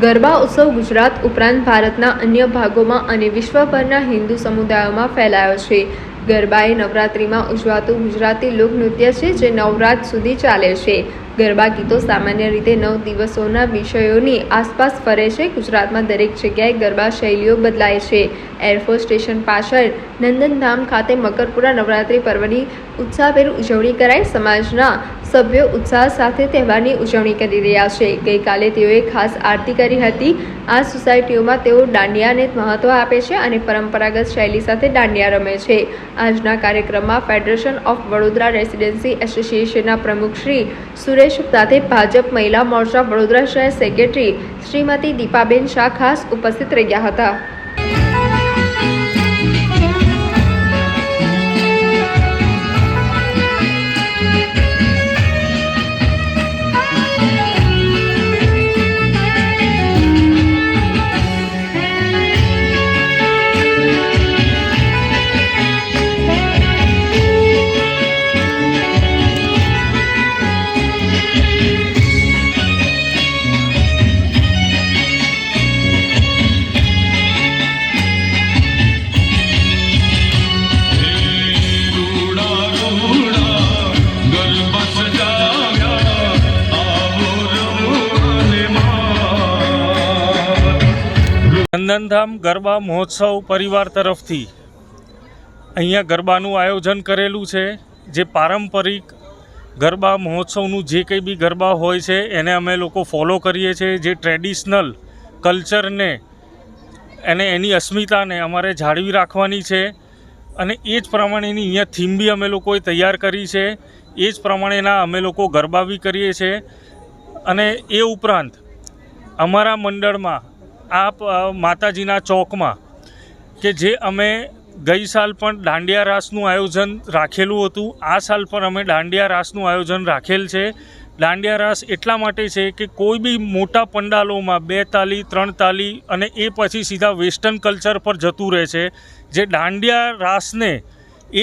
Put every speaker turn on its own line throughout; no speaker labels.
ગરબા ઉત્સવ ગુજરાત ઉપરાંત ભારતના અન્ય ભાગોમાં અને વિશ્વભરના હિન્દુ સમુદાયોમાં ફેલાયો છે. ગરબા એ નવરાત્રિમાં ઉજવાતું ગુજરાતી લોકનૃત્ય છે જે નવરાત સુધી ચાલે છે. ગરબા ગીતો સામાન્ય રીતે 9 દિવસોના વિષયોની આસપાસ ફરે છે. ગુજરાતમાં દરેક જગ્યાએ ગરબા શૈલીઓ બદલાય છે. એરફોર્સ સ્ટેશન પાછળ નંદનધામ ખાતે મકરપુરા નવરાત્રિ પર્વની ઉત્સાહભેર ઉજવણી કરાઈ. સમાજના સભ્યો ઉત્સાહ સાથે તહેવારની ઉજવણી કરી રહ્યા છે. ગઈકાલે તેઓએ ખાસ આરતી કરી હતી. આ સોસાયટીઓમાં તેઓ દાંડિયાને મહત્વ આપે છે અને પરંપરાગત શૈલી સાથે દાંડિયા રમે છે. આજના કાર્યક્રમમાં ફેડરેશન ઓફ વડોદરા રેસિડેન્સી એસોસિએશનના પ્રમુખ શ્રી સુરેશ સાથે ભાજપ મહિલા મોરચા વડોદરા શહેર સેક્રેટરી શ્રીમતી દીપાબેન શાહ ખાસ ઉપસ્થિત રહ્યા હતા.
નંદનધામ ગરબા મહોત્સવ પરિવાર તરફથી અહીંયા ગરબાનું આયોજન કરેલું છે. જે પારંપરિક ગરબા મહોત્સવનું જે કંઈ બી ગરબા હોય છે એને અમે લોકો ફોલો કરીએ છીએ. જે ટ્રેડિશનલ કલ્ચરને એની અસ્મિતાને અમારે જાળવી રાખવાની છે અને એ જ પ્રમાણેની અહીંયા થીમ બી અમે લોકોએ તૈયાર કરી છે. એ જ પ્રમાણેના અમે લોકો ગરબા બી કરીએ છીએ. અને એ ઉપરાંત અમારા મંડળમાં આ માતાજીના ચોકમાં કે જે અમે ગઈ સાલ પણ દાંડિયા રાસનું આયોજન રાખેલું હતું, આ સાલ પણ અમે દાંડિયા રાસનું આયોજન રાખેલ છે. દાંડિયા રાસ એટલા માટે છે કે કોઈ બી મોટા પંડાલોમાં 2 તાલી 3 તાલી અને એ પછી સીધા વેસ્ટર્ન કલ્ચર પર જતું રહે છે. જે દાંડિયા રાસને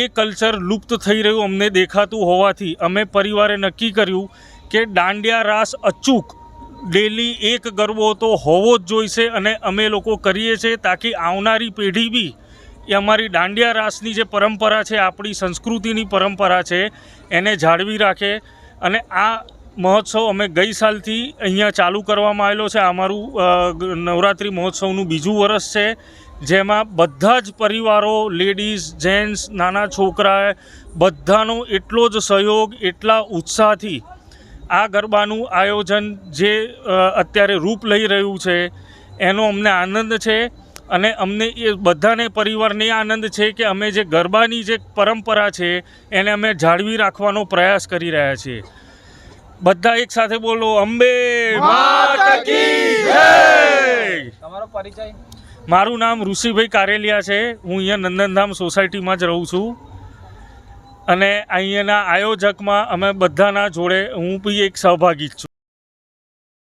એ કલ્ચર લુપ્ત થઈ રહ્યું અમને દેખાતું હોવાથી અમે પરિવારે નક્કી કર્યું કે દાંડિયા રાસ અચૂક ડેલી એક ગરબો તો હોવો જ જોઈશે અને અમે લોકો કરીએ છીએ તાકી આવનારી પેઢી બી એ અમારી દાંડિયા રાસની જે પરંપરા છે, આપણી સંસ્કૃતિની પરંપરા છે, એને જાળવી રાખે. અને આ મહોત્સવ અમે ગઈ સાલથી અહીંયા ચાલુ કરવામાં આવેલો છે. અમારું નવરાત્રિ મહોત્સવનું બીજું વર્ષ છે, જેમાં બધા જ પરિવારો, લેડીઝ, જેન્ટ્સ, નાના છોકરા બધાનો એટલો જ સહયોગ, એટલા ઉત્સાહથી આ ગરબાનું આયોજન જે અત્યારે રૂપ લઈ રહ્યું છે એનો અમને આનંદ છે. અને અમને એ બધાને પરિવારને આનંદ છે કે અમે જે ગરબાની જે પરંપરા છે એને અમે જાળવી રાખવાનો પ્રયાસ કરી રહ્યા છીએ. બધા એક સાથે બોલો, અંબે માતા કી જય.
તમારો પરિચય?
મારું નામ ઋષિભાઈ કારેલિયા છે. હું અહીંયા નંદનધામ સોસાયટીમાં જ રહું છું અને અહીંયાના આયોજકમાં અમે બધાના જોડે હું બી એક સહભાગી છું.